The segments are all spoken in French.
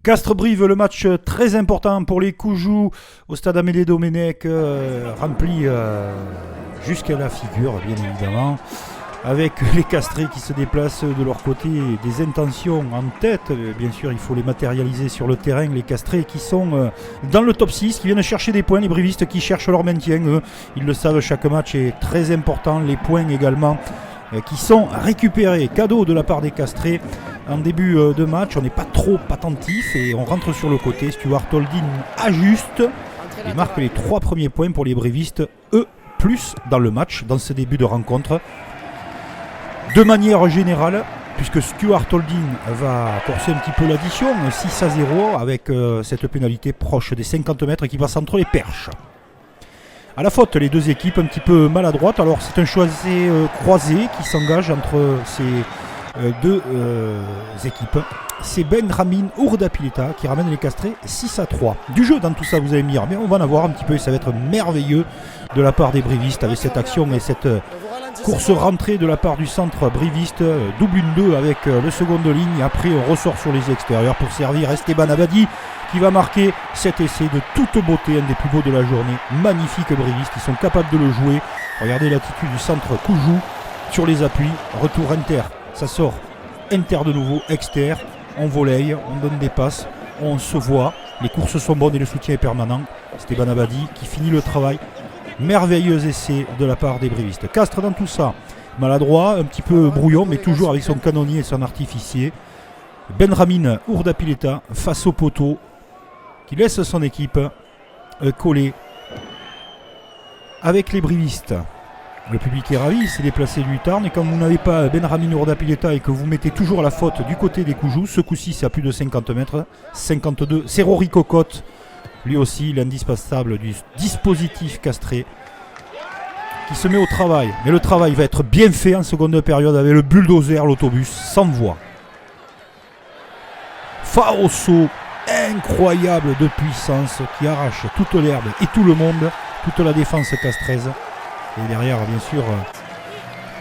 Castres-Brive, le match très important pour les Coujous au stade Amédée Domenech, rempli jusqu'à la figure, bien évidemment, avec les Castrés qui se déplacent de leur côté, des intentions en tête. Bien sûr, il faut les matérialiser sur le terrain, les Castrés qui sont dans le top 6, qui viennent chercher des points, les Brivistes qui cherchent leur maintien. Eux, ils le savent, chaque match est très important, les points également qui sont récupérés, cadeau de la part des Castrés en début de match. On n'est pas trop attentif et on rentre sur le côté. Stuart Holding ajuste et marque les 3 premiers points pour les Brivistes, eux plus dans le match, dans ce début de rencontre. De manière générale, puisque Stuart Holding va corser un petit peu l'addition, 6-0 avec cette pénalité proche des 50 mètres qui passe entre les perches. À la faute, les deux équipes un petit peu maladroites. Alors c'est un choix croisé qui s'engage entre ces deux équipes. C'est Benjamin Ourdapileta qui ramène les Castrés 6-3. Du jeu dans tout ça, vous allez me dire, mais on va en avoir un petit peu et ça va être merveilleux de la part des Brivistes avec cette action et cette course rentrée de la part du centre briviste. Double 1-2 avec le second de ligne. Après on ressort sur les extérieurs pour servir Esteban Abadi qui va marquer cet essai de toute beauté, un des plus beaux de la journée. Magnifique briviste, ils sont capables de le jouer. Regardez l'attitude du centre Coujou sur les appuis. Retour inter, ça sort inter de nouveau, exter. On volley, on donne des passes, on se voit. Les courses sont bonnes et le soutien est permanent. Esteban Abadi qui finit le travail. Merveilleux essai de la part des Brivistes. Castres dans tout ça, maladroit, un petit peu brouillon, mais toujours avec son canonnier et son artificier. Benjamin Ourdapileta face au poteau, qui laisse son équipe coller avec les Brivistes. Le public est ravi, il s'est déplacé du Tarn, et quand vous n'avez pas Benjamin Ourdapileta et que vous mettez toujours la faute du côté des Coujous, ce coup-ci c'est à plus de 50 mètres, 52, c'est Rory Cocotte. Lui aussi, l'indispensable du dispositif castré qui se met au travail. Mais le travail va être bien fait en seconde période avec le bulldozer, l'autobus, sans voix. Faosso, incroyable de puissance, qui arrache toute l'herbe et tout le monde, toute la défense castraise. Et derrière, bien sûr,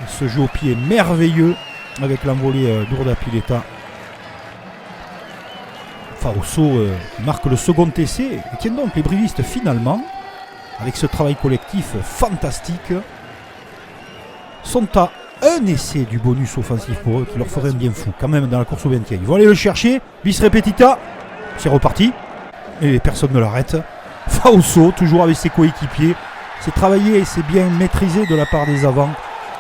ce jeu au pied merveilleux avec l'envolée d'Ourdapileta. Faosso marque le second essai et tiennent donc les Brivistes finalement, avec ce travail collectif fantastique, sont à un essai du bonus offensif pour eux qui leur ferait un bien fou quand même dans la course au 20e. Ils vont aller le chercher, bis repetita, c'est reparti et personne ne l'arrête. Faosso toujours avec ses coéquipiers, c'est travaillé et c'est bien maîtrisé de la part des avants,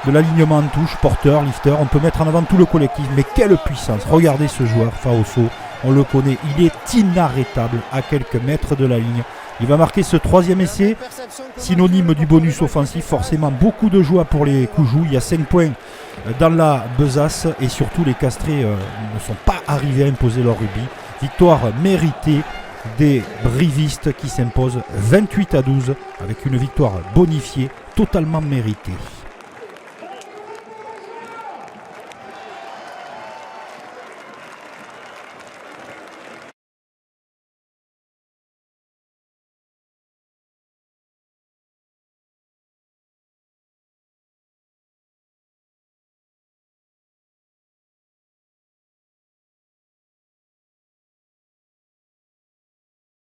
de l'alignement en touche, porteur, lifter, on peut mettre en avant tout le collectif, mais quelle puissance. Regardez ce joueur Faosso. On le connaît, il est inarrêtable à quelques mètres de la ligne. Il va marquer ce 3e essai, synonyme du bonus offensif. Forcément, beaucoup de joie pour les Coujous. Il y a 5 points dans la besace et surtout les Castrés ne sont pas arrivés à imposer leur rubis. Victoire méritée des Brivistes qui s'imposent 28-12 avec une victoire bonifiée totalement méritée.